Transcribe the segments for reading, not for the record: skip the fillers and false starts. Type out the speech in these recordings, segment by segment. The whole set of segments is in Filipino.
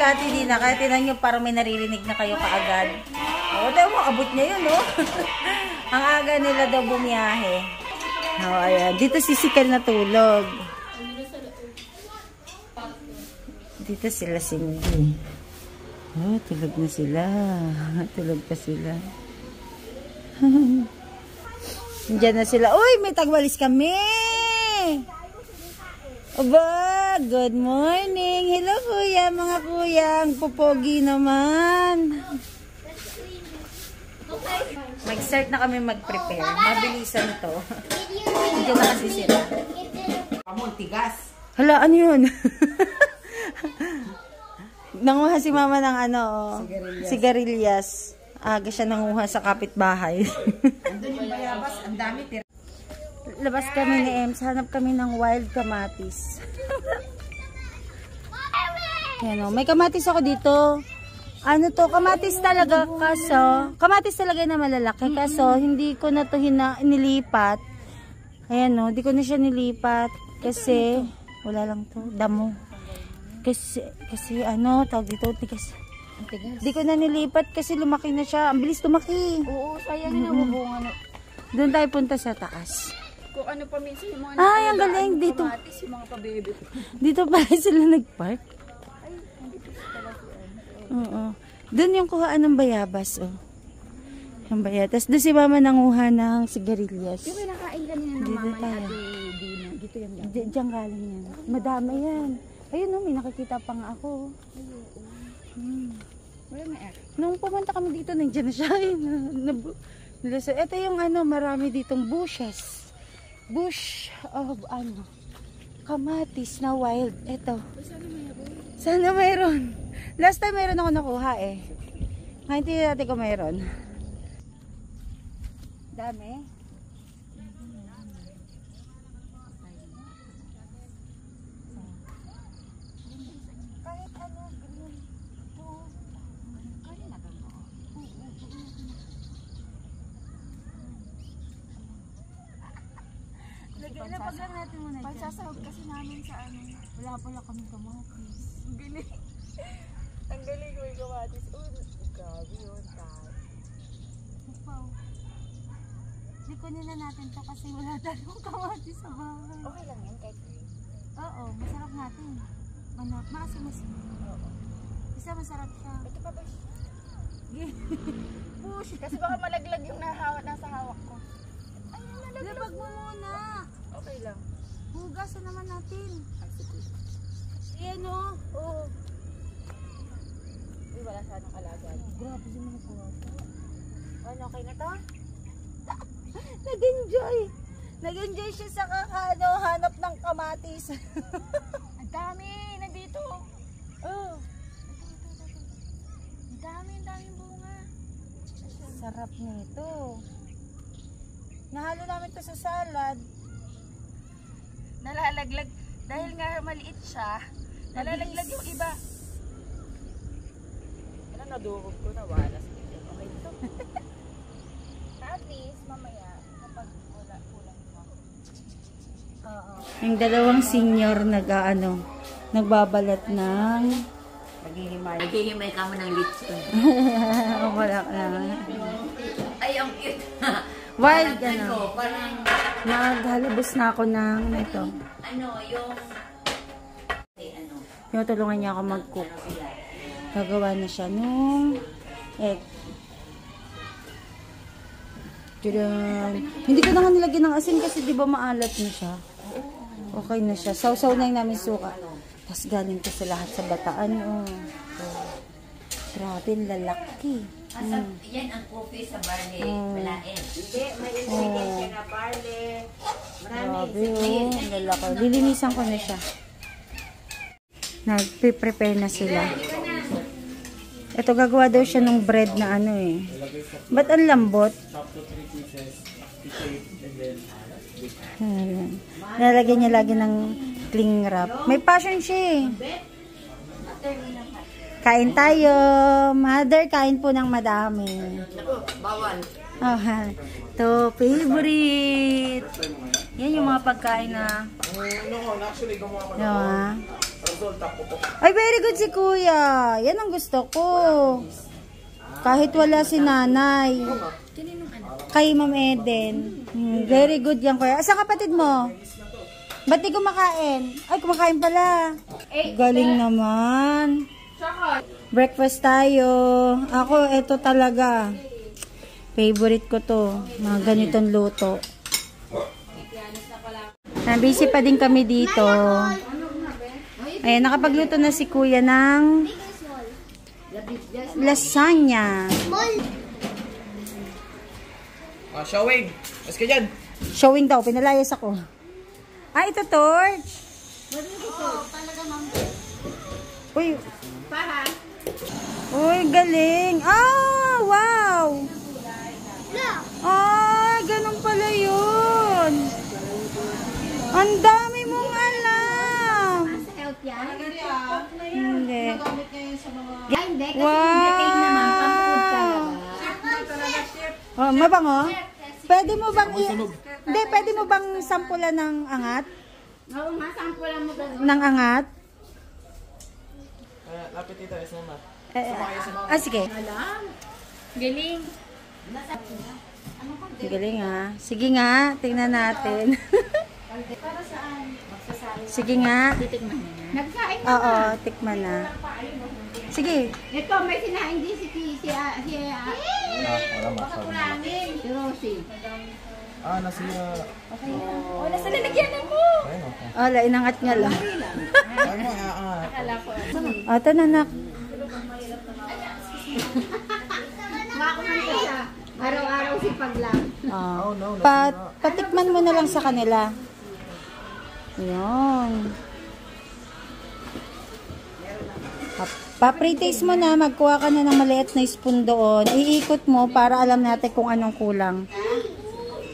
sila Ate Dina. Kaya tinan nyo, parang may naririnig na kayo kaagad. O, daw mo, abot niya yun, oh. Ang aga nila daw bumiyahe. O, ayan. Dito si Sikal natulog. Dito sila Cindy. Oh, tulog na sila. Tulog pa sila. Diyan na sila. Uy, may tagwalis kami. Aba, good morning. Hello kuya, mga kuya. Ang popogi naman. Mag-start na kami mag-prepare. Mabilisan to. Diyan na kasi sila. Tigas. Hala, ano yun? Nanguha si mama ng ano, sigarilyas. Aga siya nanguha sa kapitbahay. Andun yung bayabas, ang dami tira. Labas kami ni Ems, hanap kami ng wild kamatis. Yan o, may kamatis ako dito. Ano to, kamatis talaga kaso, kamatis talaga na malalaki kaso hindi ko na to nilipat. Ayan o, hindi ko na siya nilipat kasi wala lang to, damo. Kasi ano, tawag dito, tigas. Di ko na nilipat kasi lumaki na siya. Ang bilis lumaki. Oo, sayang na mabunga na. Doon tayo punta sa taas. Kung ano pa minsan yung mga ay, ang galing dito. Kamatis, yung mga pabebe. Dito pala sila nagpark. Ay, nandito pala si Oo. Doon yung kuhaan ng bayabas, oh. Yung bayabas. Doon si mama nanguha ng sigarilyas. Yung kinakain kanina ng mama ni Ate Dina. Dito yung galing. Diyan galing yan. Madami yan. Ayun, oh, may nakikita pa nga ako. Wala na eh. Nung pumunta kami dito, nandiyan na siya. Ito yung ano, marami ditong bushes. Bush of ano, kamatis na wild. Ito. Sana mayroon. Last time mayroon ako nakuha eh. Ngayon hindi natin kung mayroon. Dami. Ilapag lang natin muna dyan. Pagsasahog kasi namin sa ano. Wala pala kami kamatis. Ang galing. Ang galing ko yung kamatis. Grabe yun. Wow. Likunin na natin to kasi wala tayong kamatis sa bahay. Okay lang yan kahit green. Oo, masarap natin. Maasim-asim. Oo. Isa masarap siya. Ito pa ba? Push. Kasi baka malaglag yung nasa hawak ko. Ay, nalaglag. Labag mo muna. Okay lang. Hugasan naman natin. Ayan o. Oo. Uy, wala sanang alagaan. Grabe yung mga kuha. Ano, okay na to? Nag-enjoy. Nag-enjoy siya sa hanap ng kamatis. Ang dami. Nandito. Oh. Ang daming bunga. Sarap nito. Nahalo namin to sa salad. Nalalaglag. Dahil nga maliit siya, nalalaglag yung iba. Ano, nadurog ko na wala. Okay ito. Tapos, mamaya, kapag wala, kulang mo. Oo. Yung dalawang senior nagbabalat ng Naghihimay ka mo ng litson. wala na. Ay, ang cute. Wild Parang naghalabos na ako ng ito. ano, yung Yung tulungan niya ako mag-cook. Gagawa na siya nung egg. Tadaan. Hindi ko na nga nilagyan ng asin kasi di ba maalat na siya. Okay na siya. Sausaw na yung namin suka. Tapos galing ko sa lahat sa bataan. Oh. Grabe, lalaki. yan ang coffee sa barley. Malain. Hindi, may ingredients siya na barley. Grabe, oh. Lalaki. Lilinisan ko na siya. Nag-prepare na sila. Ito, gagawa daw siya ng bread na ano eh. Ba't ang lambot? Nalagyan niya lagi ng cling wrap. May passion siya eh. Kain tayo. Mother, kain po ng madami. Bawal. Oh, to favorite. Yan yung mga pagkain na. Diba? Ay, very good si kuya. Yan ang gusto ko. Kahit wala si nanay. Kay Ma'am Eden. Very good yan kuya. Asa kapatid mo? Ba't di kumakain? Ay, kumakain pala. Galing naman. Breakfast tayo. Ako, eto talaga. Favorite ko to. Mga ganitong luto. Busy pa din kami dito. Ayan, nakapagluto na si kuya ng lasagna. Showing. Mas ka dyan. Showing daw, pinalayas ako. Ah, ito torch. Uy. Uy, galing. Ah, wow. Ah, ganun pala yun. Ang dami mong alam. Hindi. Wow. Oh, mabango? Pwede mo bang Hindi, pwede mo bang sampulan ng angat? Oo nga, sampulan mo ba? Ng angat? Lapit dito, SMA. Sige. Galing. Galing ha. Sige nga, tingnan natin. Sige nga. Titikman na. Nagsain na. Oo, tikman na. Sige. Ito, may sinain din si Wala masabi. Si Rosie. Nasira. Oh, nasa lalagyanan mo. Ayun, okay. Wala, inangat nga lang. Akala ko. O, ito na nak. Makakumanta siya. Araw-araw si Paglang. Oh, no. Patikman mo na lang sa kanila. Yun. Pa-pre-taste mo na, magkuha ka na ng maliit na spoon doon. Iikot mo para alam natin kung anong kulang.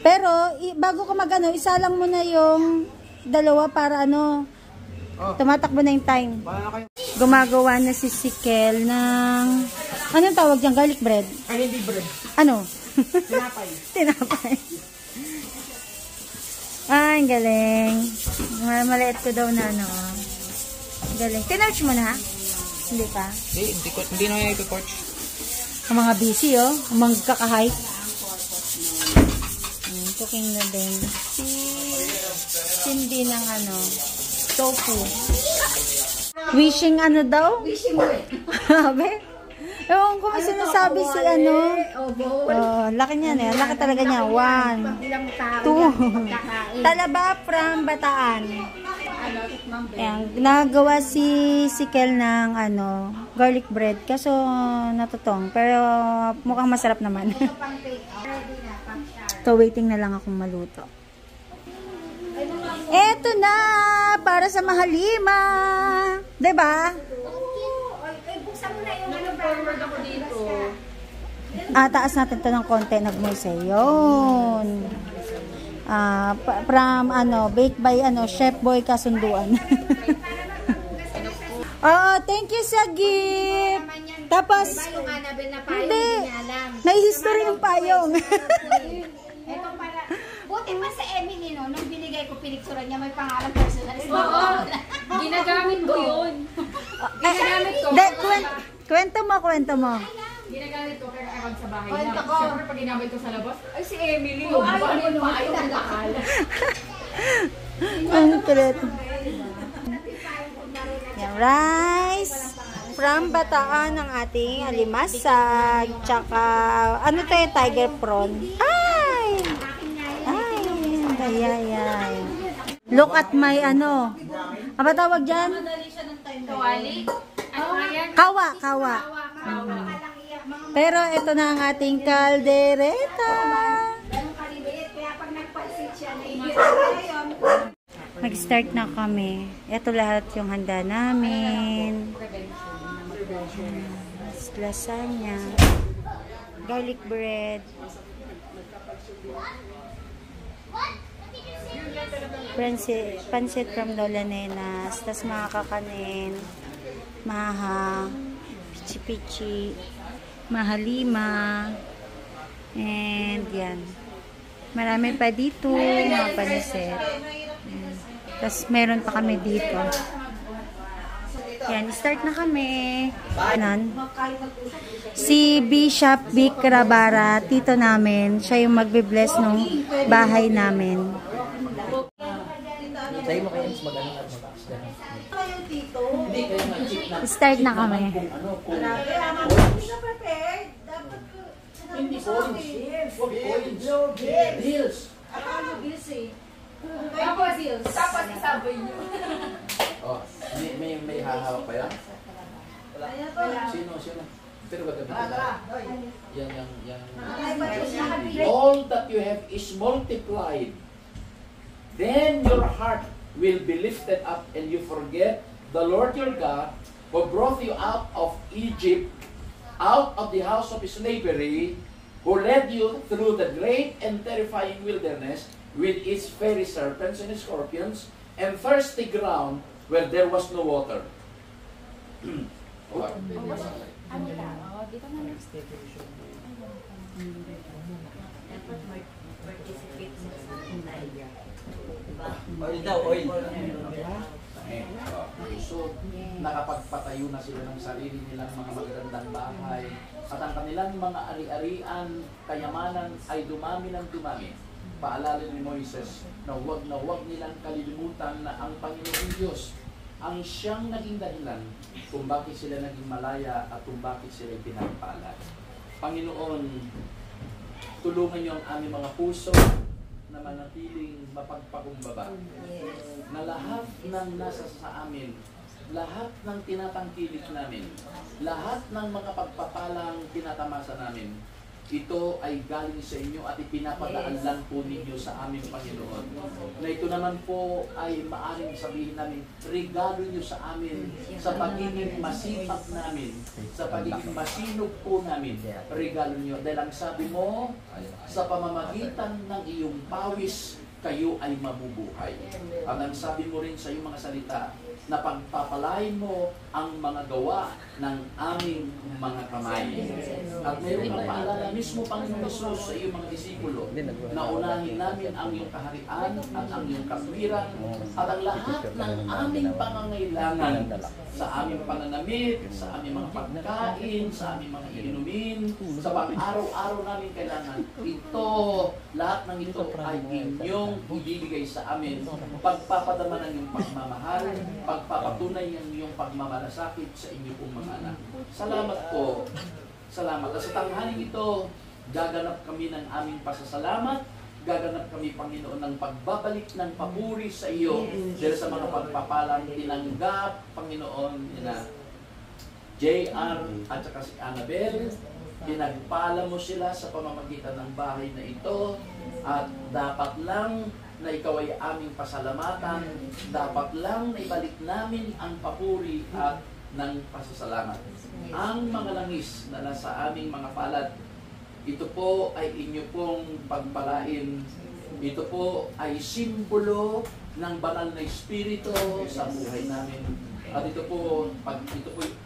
Pero, bago ka mag-ano, isa lang mo na yung dalawa para tumatakbo na yung time. Gumagawa na si Sikel ng, anong tawag dyan? Garlic bread? Ay, hindi bread. Ano? Tinapay. Tinapay. Ay, galing. Maliit ko daw na galing. Tinarch mo na? Hindi pa? Hindi na yung ito-torch. Ang mga busy, oh. Ang mga kaka-hype. Cooking na din. Sindi ng tofu. Wishing daw? Wishing mo eh. Sabi? Ewan ko may sinasabi si laki niya na. Laki talaga niya. 1, 2. Talaba from Bataan. Ayan, nagawa si Sikel ng garlic bread. Kaso natutong. Pero mukhang masarap naman. So waiting na lang akong maluto. Eto na! Para sa mahalima! Diba? Taas natin to ng konti. Nagmoise. Yun. From baked by Chef Boy Kasunduan. Thank you sa gift. Tapos hindi. Nai-history yung payong. Ito para, buti pa sa Emily nung binigay ko pinicturan niya may pangalan personal. Oo. Ginagamit ko yun. Ginagamit ko. Kwento mo. Ginagamit ko kaya ako sa bahay na. Siyempre pag ginamit ko sa labas, ay si Emily yun. Paano yung maayon ang lakal? Ang kulit. Yan, rice. From Bataan ng ating alimasag. Tsaka, to yung tiger prawn? Ay! Ay. Look at my ano ba tawag dyan? Kawali? Ano yan? Kawa. Pero ito na ang ating kaldereta. Mag-start na kami. Ito lahat yung handa namin. Lasagna. Garlic bread. Pansit from Lola Nenas. Tas mga kakanin. Maha. Pichi-pichi. Mahalima. And yan. Marami pa dito. Mga pansit. Tas meron pa kami dito. Yan, start na kami. Anan? Si Bishop Vic Rabara, tito namin, siya yung magbe-bless ng bahay namin. Sa'yo mo kayo mas mag-ano at mag-accident. Start na kami. Hindi coins. Bills. Tapos isabay niyo. Oh, may hahawak pa yan? Sino? Pero ba gabi Yan. All that you have is multiplied. Then your heart will be lifted up and you forget the Lord your God who brought you out of Egypt, out of the house of slavery, who led you through the great and terrifying wilderness with its fiery serpents and scorpions and thirsty ground where there was no water. Oil daw, oil. So, nakapagpatayo na sila ng sarili nilang mga magagandang bahay at ang kanilang mga ari-arian, kayamanan ay dumami ng dumami. Paalala ni Moises na huwag nilang kalilimutan na ang Panginoon Diyos ang siyang naging dahilan kung bakit sila naging malaya at kung bakit sila pinagpala. Panginoon, tulungan niyo ang aming mga puso na manatiling mapagpakumbaba. Na lahat ng nasa sa amin, lahat ng tinatangkilik namin, lahat ng mga pagpapalang tinatamasa namin, ito ay galing sa inyo at ipinapadaan lang po ninyo sa aming Panginoon. Na ito naman po ay maaring sabihin namin, regalo nyo sa amin sa pagiging masipag namin, sa pagiging masinop po namin, regalo nyo. Dahil ang sabi mo, sa pamamagitan ng iyong pawis, kayo ay mabubuhay. At ang sabi mo rin sa iyong mga salita, na pagpapalain mo ang mga gawa ng aming mga kamay. At mayroon kang paalala mismo, Panginoon Hesus, sa iyong mga disipulo, na unahin namin ang iyong kaharian at ang iyong katwiran at ang lahat ng aming pangangailangan sa aming pananamit, sa aming mga pagkain, sa aming mga inumin, sa pang-araw-araw namin kailangan. Ito, lahat ng ito ay inyong ibibigay sa amin. Pagpapadama ng iyong pagmamahal, pagpapatunay ng iyong pagmamalasakit sa inyo pong mga anak. Salamat po. Salamat. At sa tanghaling ito, gaganap kami ng aming pasasalamat, gaganap kami, Panginoon, ng pagbabalik ng papuri sa iyo dahil sa mga pagpapalang tinanggap, Panginoon, na JR at saka si Annabel. Pinagpala mo sila sa pamamagitan ng bahay na ito at dapat lang na ikaw ay aming pasalamatan, dapat lang na ibalik namin ang papuri at ng pasasalamat. Ang mga langis na nasa aming mga palad, ito po ay inyo pong pagpalain. Ito po ay simbolo ng banal na Espiritu sa buhay namin. At ito po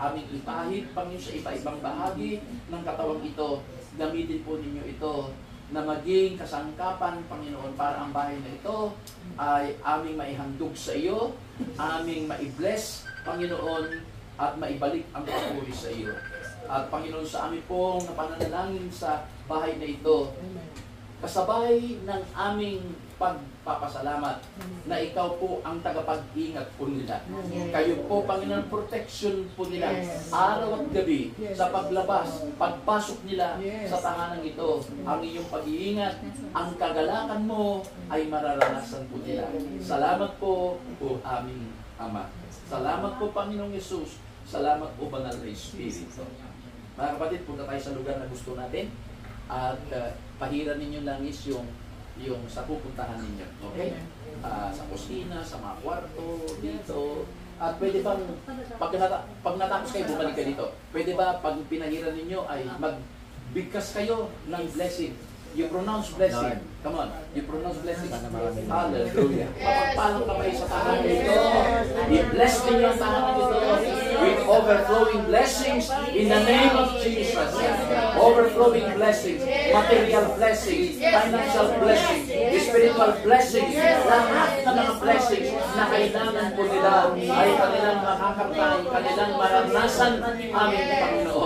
aming ipahid, Panginoon, sa iba-ibang bahagi ng katawang ito. Gamitin po ninyo ito na maging kasangkapan, Panginoon, para ang bahay na ito ay aming maihandog sa iyo, aming maibless, Panginoon, at maibalik ang papuri sa iyo. At Panginoon, sa amin pong napananalangin sa bahay na ito, kasabay ng aming pagpapasalamat na ikaw po ang tagapag-ingat po nila. Kayo po, Panginoon, protection po nila araw at gabi sa paglabas, pagpasok nila sa tahanan ito. Ang iyong pag-iingat, ang kagalakan mo ay mararanasan po nila. Salamat po aming Ama. Salamat po, Panginoong Yesus. Salamat po, Banal na Espiritu. Mga kapatid, punta tayo sa lugar na gusto natin at pahiran ninyo langis yung sa pupuntahan ninyo. Okay? Sa kusina, sa mga kwarto, dito. At pwede bang, pag natapos kayo, bumalik ka dito. Pwede ba, pag pinahiran ninyo, ay magbigkas kayo ng blessing. You pronounce blessing. Come on. You pronounce blessing. Hallelujah. Mapagpalang kamay sa tahanan nito. I-bless ninyo ang tahanan nito with overflowing blessings in the name of Jesus. Overflowing blessings, material blessings, financial blessings, spiritual blessings, lahat ng mga blessings na kailangan po nila ay kanilang makakapay, kanilang maranasan aming Panginoon.